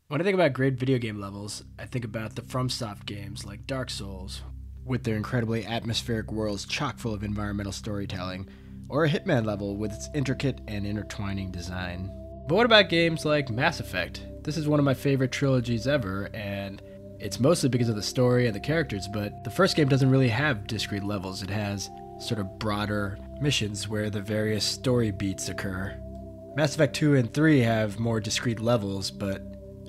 When I think about great video game levels, I think about the FromSoft games like Dark Souls, with their incredibly atmospheric worlds chock full of environmental storytelling, or a Hitman level with its intricate and intertwining design. But what about games like Mass Effect? This is one of my favorite trilogies ever, and it's mostly because of the story and the characters, but the first game doesn't really have discrete levels. It has sort of broader missions where the various story beats occur. Mass Effect 2 and 3 have more discrete levels, but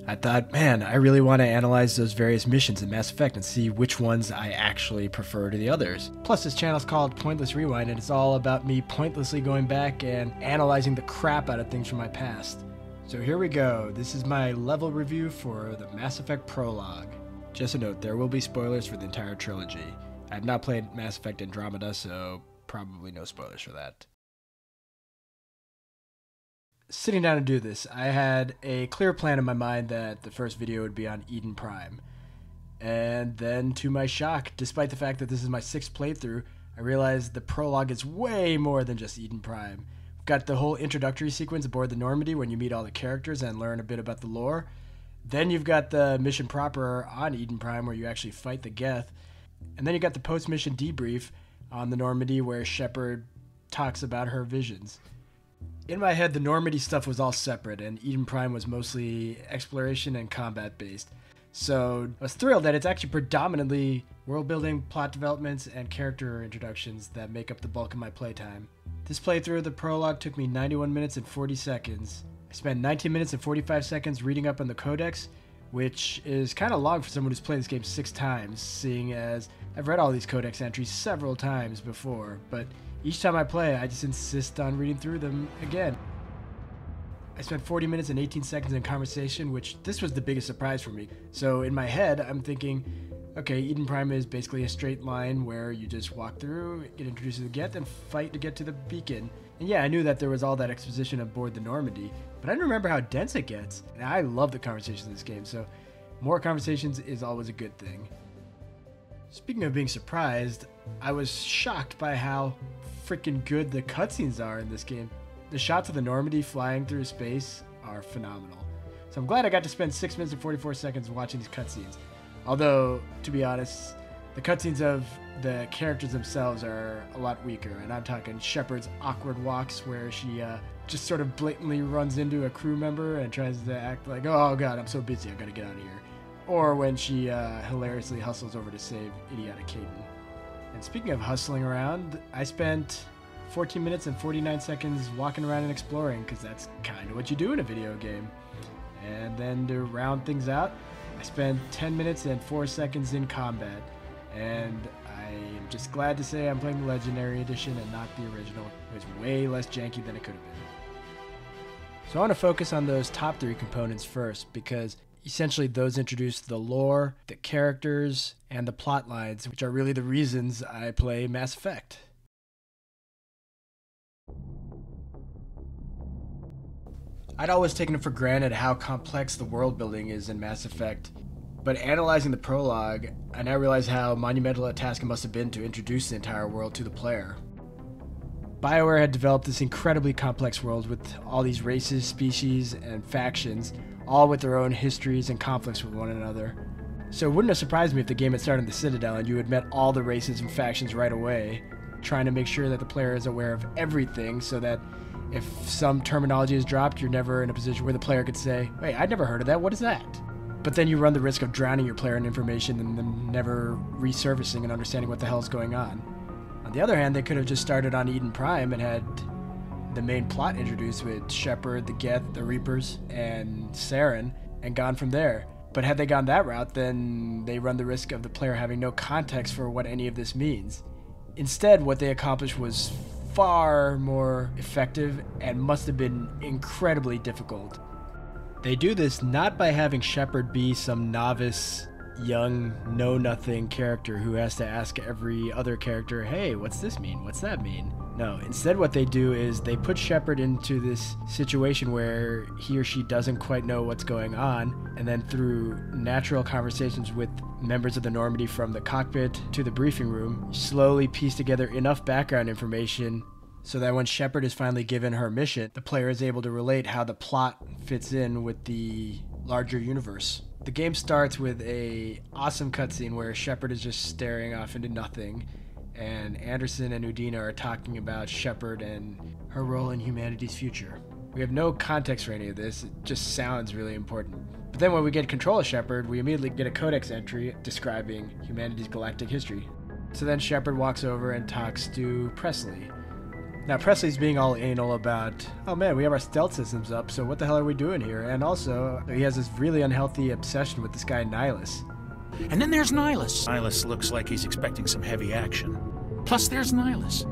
I thought, man, I really want to analyze those various missions in Mass Effect and see which ones I actually prefer to the others. Plus, this channel is called Pointless Rewind, and it's all about me pointlessly going back and analyzing the crap out of things from my past. So here we go. This is my level review for the Mass Effect Prologue. Just a note, there will be spoilers for the entire trilogy. I have not played Mass Effect Andromeda, so probably no spoilers for that. Sitting down to do this, I had a clear plan in my mind that the first video would be on Eden Prime. And then, to my shock, despite the fact that this is my 6th playthrough, I realized the prologue is way more than just Eden Prime. We've got the whole introductory sequence aboard the Normandy when you meet all the characters and learn a bit about the lore. Then you've got the mission proper on Eden Prime where you actually fight the Geth. And then you got the post-mission debrief on the Normandy where Shepard talks about her visions. In my head, the Normandy stuff was all separate, and Eden Prime was mostly exploration and combat based. So I was thrilled that it's actually predominantly world building, plot developments, and character introductions that make up the bulk of my playtime. This playthrough of the prologue took me 91 minutes and 40 seconds. I spent 19 minutes and 45 seconds reading up on the codex, which is kind of long for someone who's played this game 6 times, seeing as I've read all these codex entries several times before, but each time I play, I just insist on reading through them again. I spent 40 minutes and 18 seconds in conversation, which this was the biggest surprise for me. So in my head, I'm thinking, okay, Eden Prime is basically a straight line where you just walk through, get introduced to the Geth, and fight to get to the beacon. And yeah, I knew that there was all that exposition aboard the Normandy, but I didn't remember how dense it gets. And I love the conversations in this game, so more conversations is always a good thing. Speaking of being surprised, I was shocked by how freaking good the cutscenes are in this game. The shots of the Normandy flying through space are phenomenal. So I'm glad I got to spend 6 minutes and 44 seconds watching these cutscenes. Although, to be honest, the cutscenes of the characters themselves are a lot weaker. And I'm talking Shepard's awkward walks where she just sort of blatantly runs into a crew member and tries to act like, oh god, I'm so busy, I gotta get out of here. Or when she hilariously hustles over to save idiotic Kaidan. And speaking of hustling around, I spent 14 minutes and 49 seconds walking around and exploring, because that's kind of what you do in a video game. And then to round things out, I spent 10 minutes and 4 seconds in combat. And I am just glad to say I'm playing the Legendary Edition and not the original. It was way less janky than it could have been. So I want to focus on those top 3 components first, because essentially those introduce the lore, the characters, and the plot lines, which are really the reasons I play Mass Effect. I'd always taken it for granted how complex the world building is in Mass Effect, but analyzing the prologue, I now realize how monumental a task it must have been to introduce the entire world to the player. BioWare had developed this incredibly complex world with all these races, species, and factions, all with their own histories and conflicts with one another. So it wouldn't have surprised me if the game had started in the Citadel and you had met all the races and factions right away, trying to make sure that the player is aware of everything so that if some terminology is dropped, you're never in a position where the player could say, wait, I'd never heard of that, what is that? But then you run the risk of drowning your player in information and then never resurfacing and understanding what the hell is going on. On the other hand, they could have just started on Eden Prime and had the main plot introduced with Shepard, the Geth, the Reapers, and Saren, and gone from there. But had they gone that route, then they run the risk of the player having no context for what any of this means. Instead, what they accomplished was far more effective and must have been incredibly difficult. They do this not by having Shepard be some novice, young, know-nothing character who has to ask every other character, hey, what's this mean? What's that mean? No, instead what they do is they put Shepard into this situation where he or she doesn't quite know what's going on, and then through natural conversations with members of the Normandy from the cockpit to the briefing room, slowly piece together enough background information so that when Shepard is finally given her mission, the player is able to relate how the plot fits in with the larger universe. The game starts with a awesome cutscene where Shepard is just staring off into nothing, and Anderson and Udina are talking about Shepard and her role in humanity's future. We have no context for any of this, it just sounds really important. But then when we get control of Shepard, we immediately get a codex entry describing humanity's galactic history. So then Shepard walks over and talks to Pressley. Now Presley's being all anal about, oh man, we have our stealth systems up, so what the hell are we doing here? And also, he has this really unhealthy obsession with this guy Nihlus. And then there's Nihlus. Nihlus looks like he's expecting some heavy action. Plus there's Nihlus.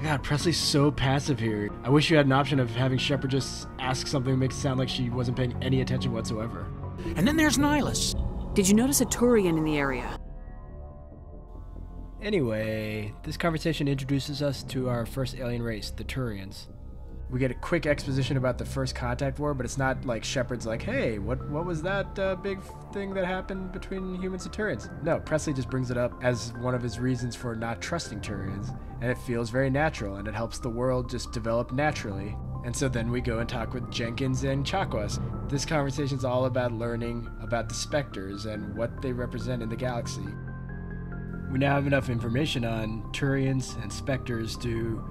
God, Presley's so passive here. I wish you had an option of having Shepard just ask something that makes it sound like she wasn't paying any attention whatsoever. And then there's Nihlus. Did you notice a Turian in the area? Anyway, this conversation introduces us to our first alien race, the Turians. We get a quick exposition about the first contact war, but it's not like Shepard's like, hey, what was that big thing that happened between humans and Turians? No, Pressley just brings it up as one of his reasons for not trusting Turians, and it feels very natural, and it helps the world just develop naturally. And so then we go and talk with Jenkins and Chakwas. This conversation's all about learning about the Spectres and what they represent in the galaxy. We now have enough information on Turians and Spectres to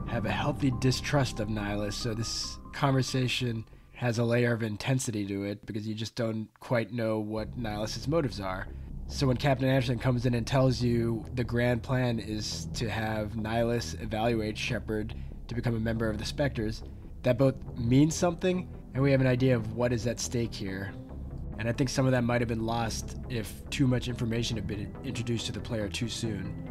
have a healthy distrust of Nihlus, so this conversation has a layer of intensity to it because you just don't quite know what Nihlus' motives are. So when Captain Anderson comes in and tells you the grand plan is to have Nihlus evaluate Shepard to become a member of the Spectres, that both means something and we have an idea of what is at stake here. And I think some of that might have been lost if too much information had been introduced to the player too soon.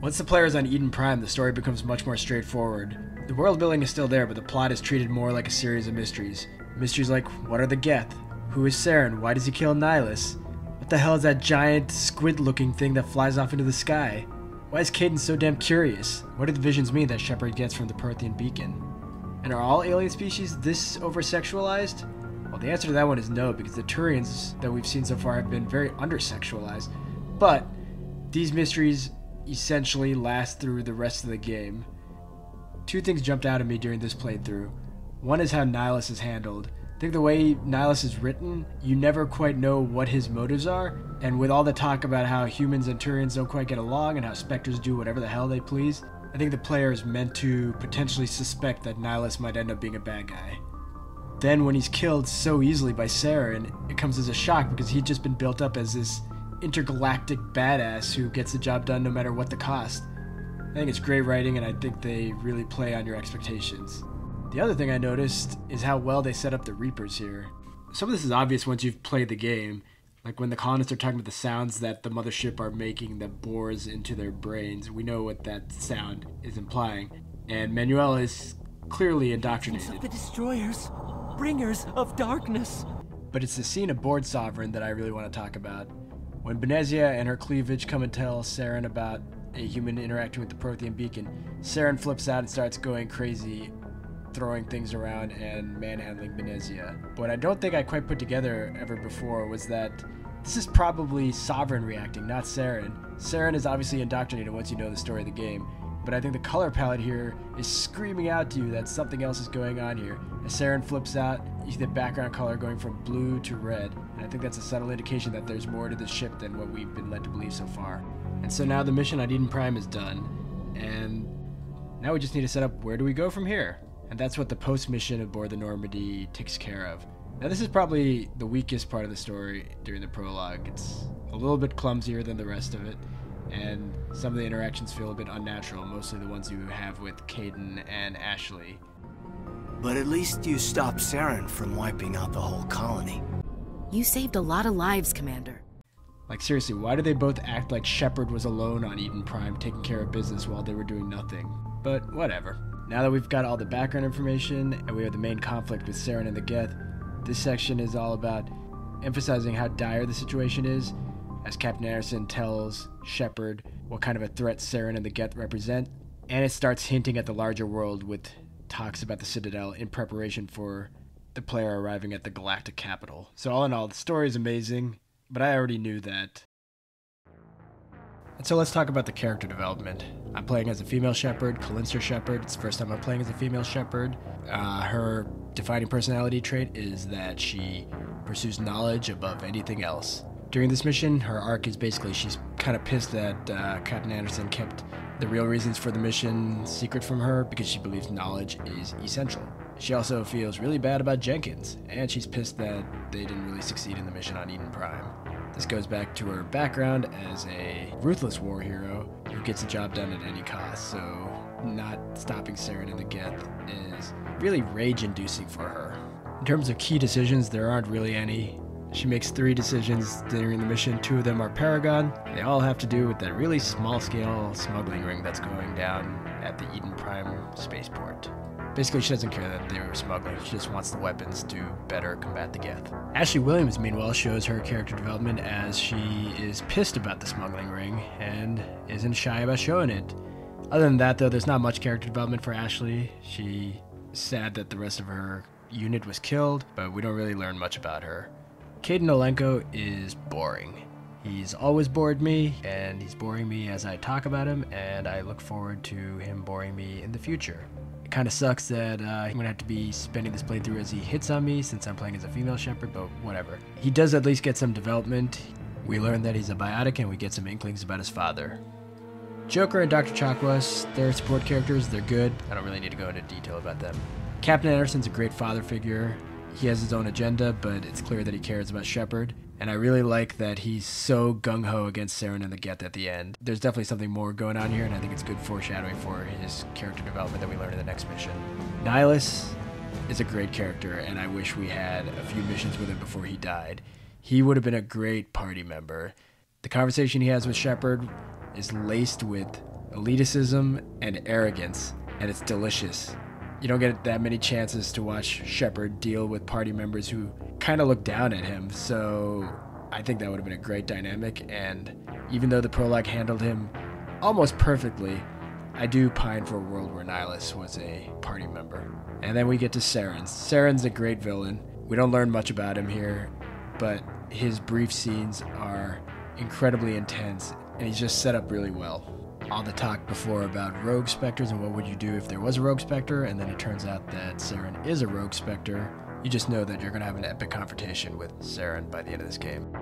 Once the player is on Eden Prime, the story becomes much more straightforward. The world building is still there, but the plot is treated more like a series of mysteries. Mysteries like, what are the Geth? Who is Saren? Why does he kill Nihlus? What the hell is that giant squid-looking thing that flies off into the sky? Why is Kaidan so damn curious? What do the visions mean that Shepard gets from the Prothean beacon? And are all alien species this over-sexualized? Well, the answer to that one is no, because the Turians that we've seen so far have been very under-sexualized. But these mysteries essentially last through the rest of the game. Two things jumped out at me during this playthrough. One is how Nihlus is handled. I think the way Nihlus is written, you never quite know what his motives are, and with all the talk about how humans and Turians don't quite get along and how Spectres do whatever the hell they please, I think the player is meant to potentially suspect that Nihlus might end up being a bad guy. Then when he's killed so easily by Saren, it comes as a shock because he'd just been built up as this intergalactic badass who gets the job done no matter what the cost. I think it's great writing and I think they really play on your expectations. The other thing I noticed is how well they set up the Reapers here. Some of this is obvious once you've played the game, like when the colonists are talking about the sounds that the mothership are making that bores into their brains. We know what that sound is implying, and Manuel is clearly indoctrinated. Of the destroyers, bringers of darkness. But it's the scene aboard Sovereign that I really want to talk about. When Benezia and her cleavage come and tell Saren about a human interacting with the Prothean beacon, Saren flips out and starts going crazy, throwing things around and manhandling Benezia. What I don't think I quite put together ever before was that this is probably Sovereign reacting, not Saren. Saren is obviously indoctrinated once you know the story of the game, but I think the color palette here is screaming out to you that something else is going on here. As Saren flips out, you see the background color going from blue to red, and I think that's a subtle indication that there's more to the ship than what we've been led to believe so far. And so now the mission on Eden Prime is done, and now we just need to set up where do we go from here? And that's what the post-mission aboard the Normandy takes care of. Now this is probably the weakest part of the story during the prologue. It's a little bit clumsier than the rest of it, and some of the interactions feel a bit unnatural, mostly the ones you have with Kaidan and Ashley. But at least you stopped Saren from wiping out the whole colony. You saved a lot of lives, Commander. Like seriously, why do they both act like Shepard was alone on Eden Prime taking care of business while they were doing nothing? But whatever. Now that we've got all the background information and we have the main conflict with Saren and the Geth, this section is all about emphasizing how dire the situation is, as Captain Anderson tells Shepard what kind of a threat Saren and the Geth represent, and it starts hinting at the larger world with talks about the Citadel in preparation for the player arriving at the galactic capital. So all in all, the story is amazing, but I already knew that. And so let's talk about the character development. I'm playing as a female Shepard, Kalinster Shepard. It's the first time I'm playing as a female Shepard. Her defining personality trait is that she pursues knowledge above anything else. During this mission, her arc is basically she's kind of pissed that Kaidan Anderson kept the real reasons for the mission secret from her because she believes knowledge is essential. She also feels really bad about Jenkins, and she's pissed that they didn't really succeed in the mission on Eden Prime. This goes back to her background as a ruthless war hero who gets the job done at any cost, so not stopping Saren and the Geth is really rage-inducing for her. In terms of key decisions, there aren't really any. She makes 3 decisions during the mission. 2 of them are Paragon. They all have to do with that really small-scale smuggling ring that's going down at the Eden Prime spaceport. Basically, she doesn't care that they were smuggling. She just wants the weapons to better combat the Geth. Ashley Williams, meanwhile, shows her character development as she is pissed about the smuggling ring and isn't shy about showing it. Other than that, though, there's not much character development for Ashley. She's sad that the rest of her unit was killed, but we don't really learn much about her. Kaidan Olenko is boring. He's always bored me, and he's boring me as I talk about him, and I look forward to him boring me in the future. It kind of sucks that I'm going to have to be spending this playthrough as he hits on me since I'm playing as a female Shepard, but whatever. He does at least get some development. We learn that he's a biotic, and we get some inklings about his father. Joker and Dr. Chakwas, they're support characters, they're good. I don't really need to go into detail about them. Captain Anderson's a great father figure. He has his own agenda, but it's clear that he cares about Shepard. And I really like that he's so gung-ho against Saren and the Geth at the end. There's definitely something more going on here, and I think it's good foreshadowing for his character development that we learn in the next mission. Nihlus is a great character, and I wish we had a few missions with him before he died. He would have been a great party member. The conversation he has with Shepard is laced with elitism and arrogance, and it's delicious. You don't get that many chances to watch Shepard deal with party members who kind of look down at him, so I think that would have been a great dynamic, and even though the prologue handled him almost perfectly, I do pine for a world where Nihlus was a party member. And then we get to Saren. Saren's a great villain. We don't learn much about him here, but his brief scenes are incredibly intense, and he's just set up really well. All the talk before about rogue specters and what would you do if there was a rogue specter, and then it turns out that Saren is a rogue specter. You just know that you're going to have an epic confrontation with Saren by the end of this game.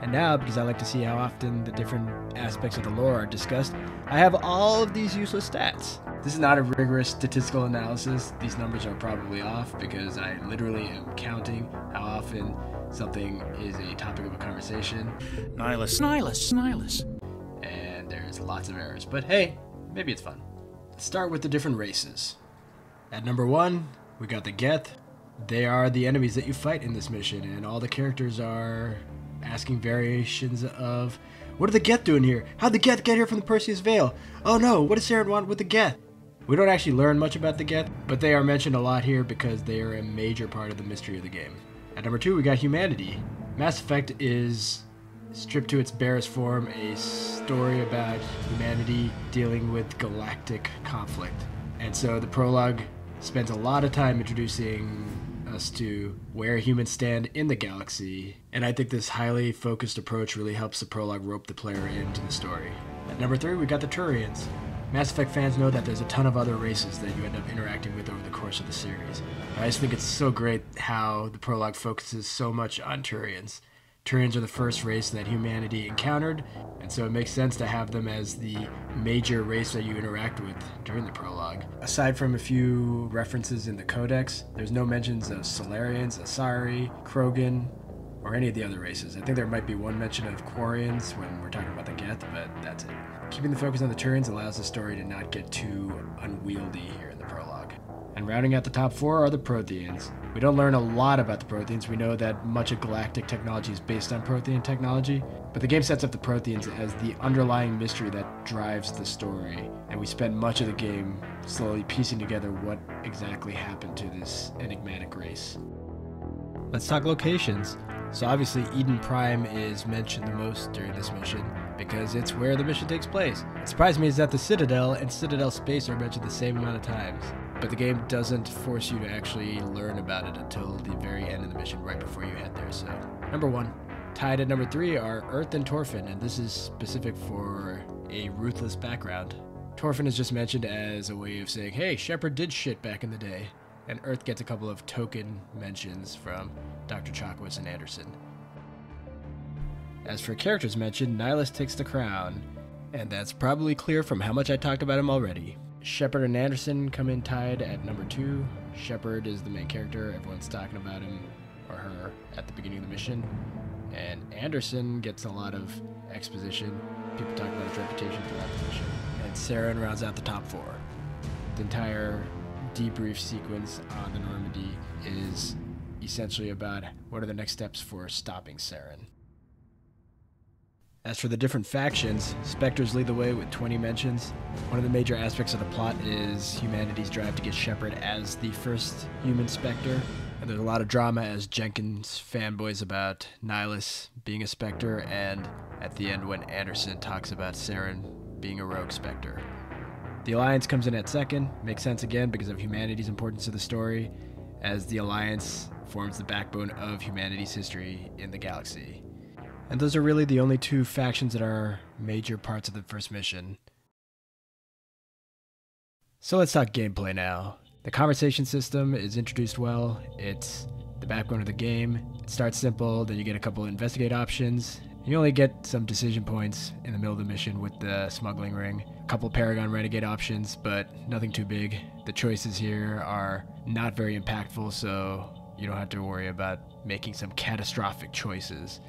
And now, because I like to see how often the different aspects of the lore are discussed, I have all of these useless stats. This is not a rigorous statistical analysis. These numbers are probably off because I literally am counting how often something is a topic of a conversation. Nihlus. And there's lots of errors, but hey, maybe it's fun. Let's start with the different races. At number 1, we got the Geth. They are the enemies that you fight in this mission, and all the characters are asking variations of, what are the Geth doing here? How'd the Geth get here from the Perseus Veil? Oh no, what does Saren want with the Geth? We don't actually learn much about the Geth, but they are mentioned a lot here because they are a major part of the mystery of the game. At number 2, we got humanity. Mass Effect is, stripped to its barest form, a story about humanity dealing with galactic conflict. And so the prologue spends a lot of time introducing us to where humans stand in the galaxy, and I think this highly focused approach really helps the prologue rope the player into the story. At number 3, we got the Turians. Mass Effect fans know that there's a ton of other races that you end up interacting with over the course of the series. I just think it's so great how the prologue focuses so much on Turians. Turians are the first race that humanity encountered, and so it makes sense to have them as the major race that you interact with during the prologue. Aside from a few references in the Codex, there's no mentions of Solarians, Asari, Krogan, or any of the other races. I think there might be one mention of Quarians when we're talking about the Geth, but that's it. Keeping the focus on the Turians allows the story to not get too unwieldy here in the prologue. And rounding out the top 4 are the Protheans. We don't learn a lot about the Protheans. We know that much of galactic technology is based on Prothean technology, but the game sets up the Protheans as the underlying mystery that drives the story, and we spend much of the game slowly piecing together what exactly happened to this enigmatic race. Let's talk locations. So obviously Eden Prime is mentioned the most during this mission because it's where the mission takes place. What surprised me is that the Citadel and Citadel Space are mentioned the same amount of times, but the game doesn't force you to actually learn about it until the very end of the mission, right before you head there. So, number 1. Tied at number 3 are Earth and Torfin, and this is specific for a ruthless background. Torfin is just mentioned as a way of saying, hey, Shepard did shit back in the day. and Earth gets a couple of token mentions from Dr. Chakwas and Anderson. As for characters mentioned, Nihlus takes the crown, and that's probably clear from how much I talked about him already. Shepard and Anderson come in tied at number 2. Shepard is the main character, everyone's talking about him or her at the beginning of the mission, and Anderson gets a lot of exposition. People talk about his reputation throughout the mission, and Saren rounds out the top 4. The entire debrief sequence on the Normandy is essentially about what are the next steps for stopping Saren. As for the different factions, Spectres lead the way with 20 mentions. One of the major aspects of the plot is humanity's drive to get Shepard as the first human Spectre, and there's a lot of drama as Jenkins fanboys about Nihlus being a Spectre, and at the end when Anderson talks about Saren being a rogue Spectre. The Alliance comes in at second, makes sense again because of humanity's importance to the story, as the Alliance forms the backbone of humanity's history in the galaxy. And those are really the only 2 factions that are major parts of the first mission. So let's talk gameplay now. The conversation system is introduced well. It's the backbone of the game. It starts simple, then you get a couple of investigate options. You only get some decision points in the middle of the mission with the smuggling ring. A couple Paragon Renegade options, but nothing too big. The choices here are not very impactful, so you don't have to worry about making some catastrophic choices.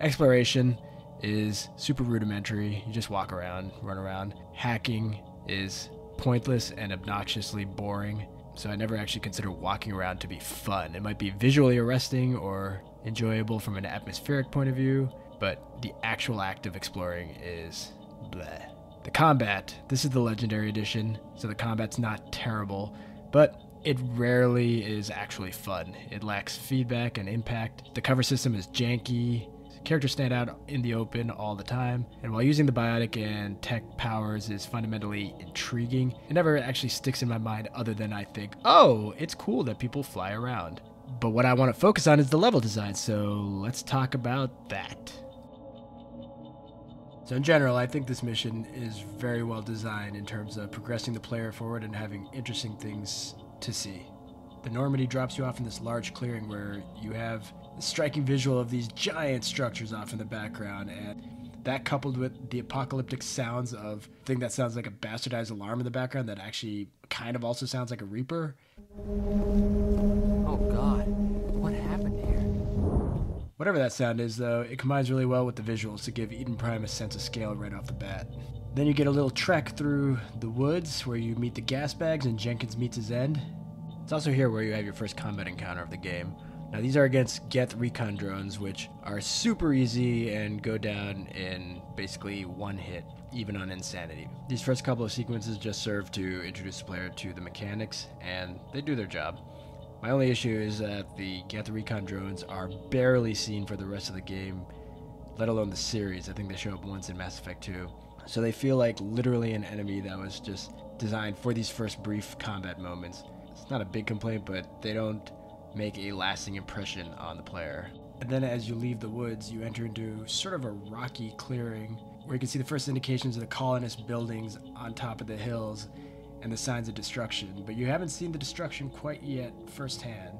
Exploration is super rudimentary. You just walk around, run around. Hacking is pointless and obnoxiously boring, so I never actually consider walking around to be fun. It might be visually arresting or enjoyable from an atmospheric point of view, but the actual act of exploring is bleh. The combat, this is the Legendary Edition, so the combat's not terrible, but it rarely is actually fun. It lacks feedback and impact. The cover system is janky. Characters stand out in the open all the time, and while using the biotic and tech powers is fundamentally intriguing, it never actually sticks in my mind other than I think, oh, it's cool that people fly around. But what I want to focus on is the level design, so let's talk about that. So in general, I think this mission is very well designed in terms of progressing the player forward and having interesting things to see. The Normandy drops you off in this large clearing where you have a striking visual of these giant structures off in the background, and that coupled with the apocalyptic sounds of a thing that sounds like a bastardized alarm in the background that actually kind of also sounds like a Reaper. Oh God, what happened here? Whatever that sound is, though, it combines really well with the visuals to give Eden Prime a sense of scale right off the bat. Then you get a little trek through the woods where you meet the gas bags and Jenkins meets his end. It's also here where you have your first combat encounter of the game. Now these are against Geth recon drones, which are super easy and go down in basically one hit, even on Insanity. These first couple of sequences just serve to introduce the player to the mechanics, and they do their job. My only issue is that the Geth recon drones are barely seen for the rest of the game, let alone the series. I think they show up once in Mass Effect 2. So they feel like literally an enemy that was just designed for these first brief combat moments. It's not a big complaint, but they don't make a lasting impression on the player. And then as you leave the woods, you enter into sort of a rocky clearing where you can see the first indications of the colonist buildings on top of the hills and the signs of destruction, but you haven't seen the destruction quite yet firsthand.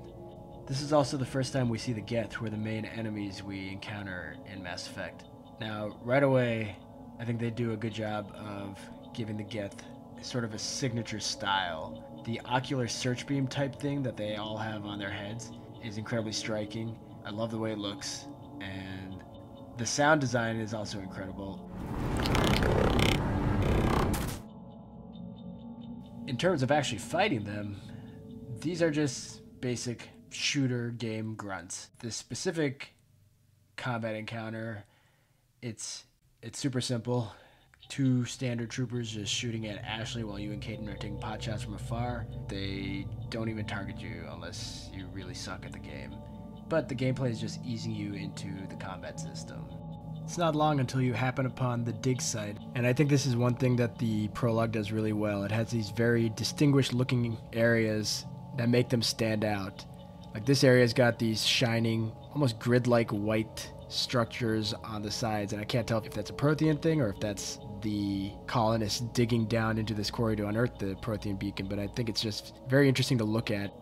This is also the first time we see the Geth, who are the main enemies we encounter in Mass Effect. Now, right away, I think they do a good job of giving the Geth sort of a signature style. The ocular search beam type thing that they all have on their heads is incredibly striking. I love the way it looks, and the sound design is also incredible. In terms of actually fighting them, these are just basic shooter game grunts. This specific combat encounter, it's super simple. 2 standard troopers just shooting at Ashley while you and Kaidan are taking pot shots from afar. They don't even target you unless you really suck at the game. But the gameplay is just easing you into the combat system. It's not long until you happen upon the dig site, and I think this is one thing that the Prologue does really well. It has these very distinguished looking areas that make them stand out. Like this area's got these shining, almost grid-like white structures on the sides, and I can't tell if that's a Prothean thing or if that's the colonists digging down into this quarry to unearth the Prothean beacon, but I think it's just very interesting to look at.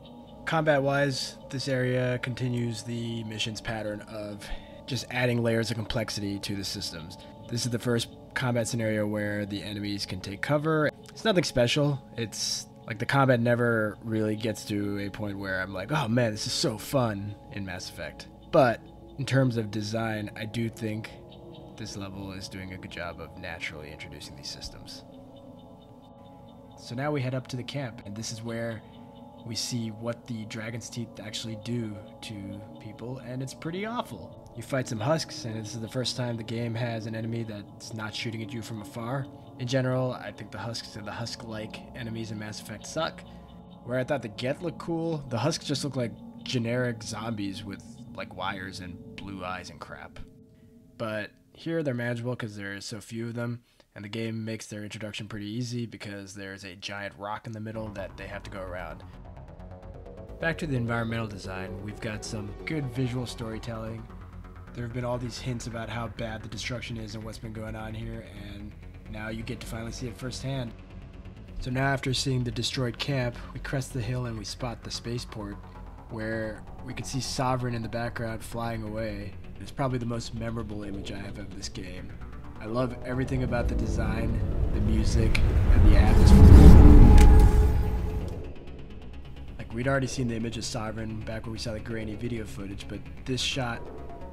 Combat-wise, this area continues the mission's pattern of just adding layers of complexity to the systems. This is the first combat scenario where the enemies can take cover. It's nothing special. It's like the combat never really gets to a point where I'm like, oh man, this is so fun in Mass Effect. But in terms of design, I do think this level is doing a good job of naturally introducing these systems. So now we head up to the camp, and this is where we see what the dragon's teeth actually do to people, and it's pretty awful. You fight some husks, and this is the first time the game has an enemy that's not shooting at you from afar. In general, I think the husks and the husk-like enemies in Mass Effect suck. Where I thought the Geth looked cool, the husks just look like generic zombies with like wires and blue eyes and crap. But here they're manageable because there are so few of them, and the game makes their introduction pretty easy because there's a giant rock in the middle that they have to go around. Back to the environmental design, we've got some good visual storytelling. There have been all these hints about how bad the destruction is and what's been going on here, and now you get to finally see it firsthand. So now after seeing the destroyed camp, we crest the hill and we spot the spaceport, where we can see Sovereign in the background flying away. It's probably the most memorable image I have of this game. I love everything about the design, the music, and the atmosphere. Like, we'd already seen the image of Sovereign back when we saw the grainy video footage, but this shot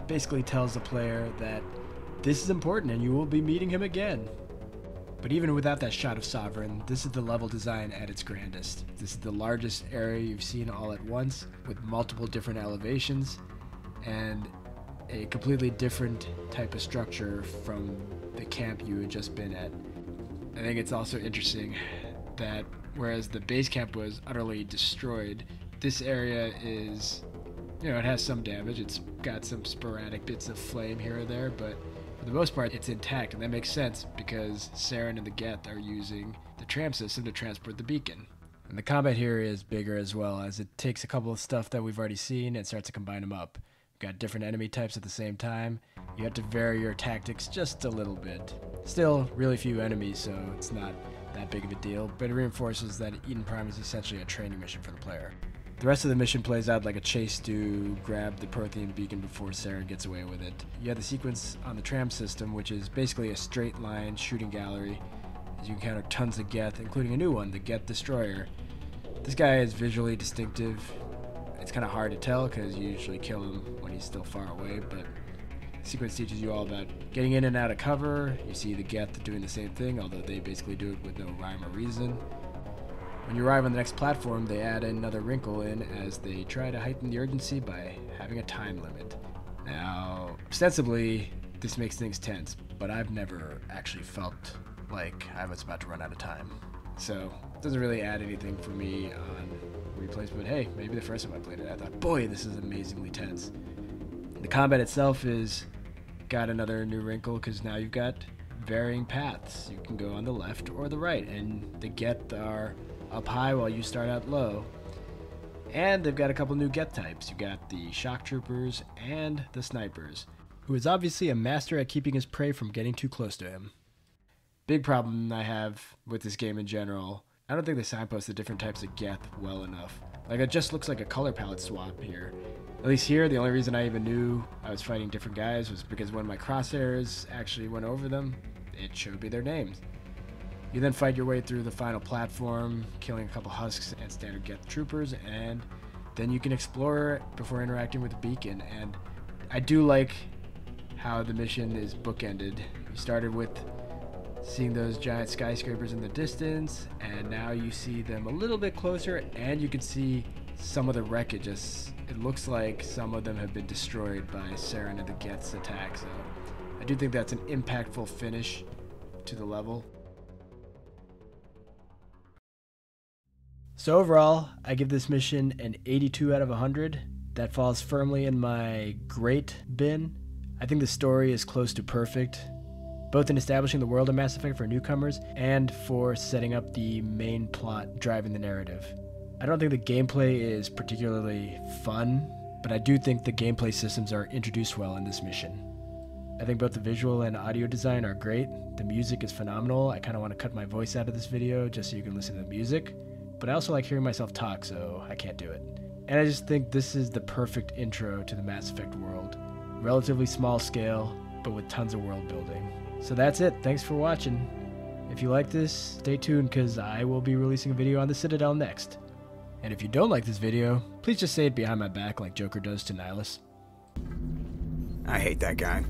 basically tells the player that this is important and you will be meeting him again. But even without that shot of Sovereign, this is the level design at its grandest. This is the largest area you've seen all at once, with multiple different elevations, and a completely different type of structure from the camp you had just been at. I think it's also interesting that whereas the base camp was utterly destroyed, this area is, you know, it has some damage. It's got some sporadic bits of flame here or there, but for the most part, it's intact, and that makes sense because Saren and the Geth are using the tram system to transport the beacon. And the combat here is bigger as well, as it takes a couple of stuff that we've already seen and starts to combine them up. You've got different enemy types at the same time. You have to vary your tactics just a little bit. Still, really few enemies, so it's not that big of a deal, but it reinforces that Eden Prime is essentially a training mission for the player. The rest of the mission plays out like a chase to grab the Prothean beacon before Saren gets away with it. You have the sequence on the tram system, which is basically a straight line shooting gallery, as you encounter tons of Geth, including a new one, the Geth Destroyer. This guy is visually distinctive. It's kind of hard to tell because you usually kill him when he's still far away, but the sequence teaches you all about getting in and out of cover. You see the Geth doing the same thing, although they basically do it with no rhyme or reason. When you arrive on the next platform, they add another wrinkle in as they try to heighten the urgency by having a time limit. Now, ostensibly, this makes things tense, but I've never actually felt like I was about to run out of time. So, it doesn't really add anything for me on replays, but hey, maybe the first time I played it, I thought, boy, this is amazingly tense. The combat itself is got another new wrinkle because now you've got varying paths. You can go on the left or the right, and the Geth are up high while you start out low. And they've got a couple new Geth types. You've got the shock troopers and the snipers, who is obviously a master at keeping his prey from getting too close to him. Big problem I have with this game in general, I don't think they signpost the different types of Geth well enough. Like, it just looks like a color palette swap here. At least here, the only reason I even knew I was fighting different guys was because when my crosshairs actually went over them, it showed me their names. You then fight your way through the final platform, killing a couple husks and standard Geth troopers, and then you can explore before interacting with the beacon. And I do like how the mission is bookended. You started with seeing those giant skyscrapers in the distance, and now you see them a little bit closer, and you can see some of the wreckage. It looks like some of them have been destroyed by Saren and the Geth's attack, so I do think that's an impactful finish to the level. So overall, I give this mission an 82 out of 100. That falls firmly in my great bin. I think the story is close to perfect, both in establishing the world of Mass Effect for newcomers and for setting up the main plot driving the narrative. I don't think the gameplay is particularly fun, but I do think the gameplay systems are introduced well in this mission. I think both the visual and audio design are great. The music is phenomenal. I kind of want to cut my voice out of this video just so you can listen to the music. But I also like hearing myself talk, so I can't do it. And I just think this is the perfect intro to the Mass Effect world. Relatively small scale, but with tons of world building. So that's it. Thanks for watching. If you like this, stay tuned because I will be releasing a video on the Citadel next. And if you don't like this video, please just say it behind my back like Joker does to Nihlus. I hate that guy.